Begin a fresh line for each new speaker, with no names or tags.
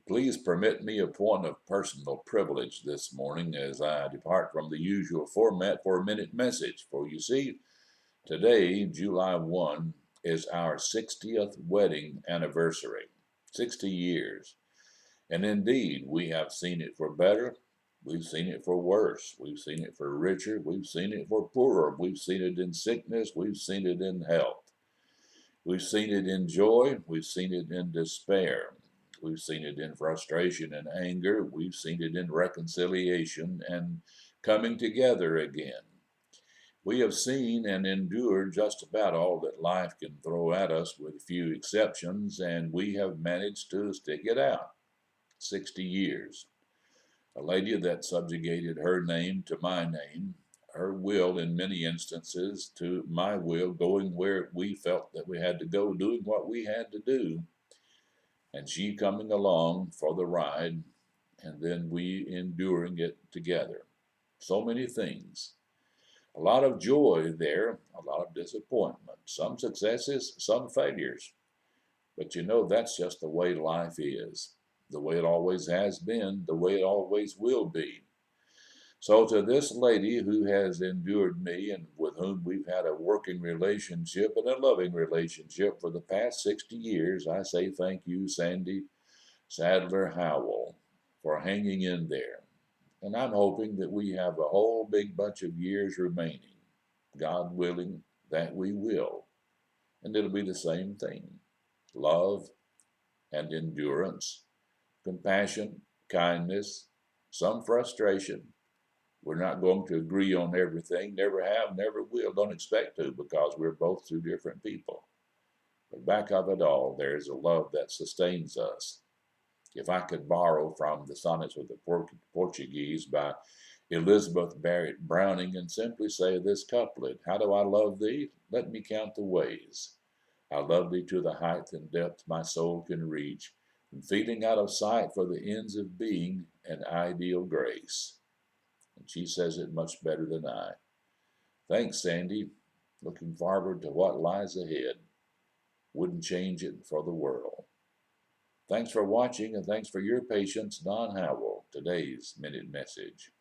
Please permit me a point of personal privilege this morning as I depart from the usual format for a minute message. For you see, today, July 1, is our 60th wedding anniversary. 60 years. And indeed, we have seen it for better. We've seen it for worse. We've seen it for richer. We've seen it for poorer. We've seen it in sickness. We've seen it in health. We've seen it in joy. We've seen it in despair. We've seen it in frustration and anger. We've seen it in reconciliation and coming together again. We have seen and endured just about all that life can throw at us, with few exceptions, and we have managed to stick it out. 60 years. A lady that subjugated her name to my name, her will in many instances to my will, going where we felt that we had to go, doing what we had to do, and she coming along for the ride, and then we enduring it together. So many things. A lot of joy there, a lot of disappointment, some successes, some failures. But you know, that's just the way life is, the way it always has been, the way it always will be. So, to this lady who has endured me and with whom we've had a working relationship and a loving relationship for the past 60 years, I say thank you, Sandy Sadler Howell, for hanging in there. And I'm hoping that we have a whole big bunch of years remaining, God willing, that we will. And it'll be the same thing: love and endurance, compassion, kindness, some frustration. We're not going to agree on everything, never have, never will, don't expect to, because we're both two different people. But back of it all, there's a love that sustains us. If I could borrow from the Sonnets of the Portuguese by Elizabeth Barrett Browning and simply say this couplet: how do I love thee? Let me count the ways. I love thee to the height and depth my soul can reach, from feeling out of sight for the ends of being an ideal grace. And she says it much better than I. Thanks, Sandy. Looking forward to what lies ahead. Wouldn't change it for the world. Thanks for watching, and thanks for your patience. Don Howell, today's Minute Message.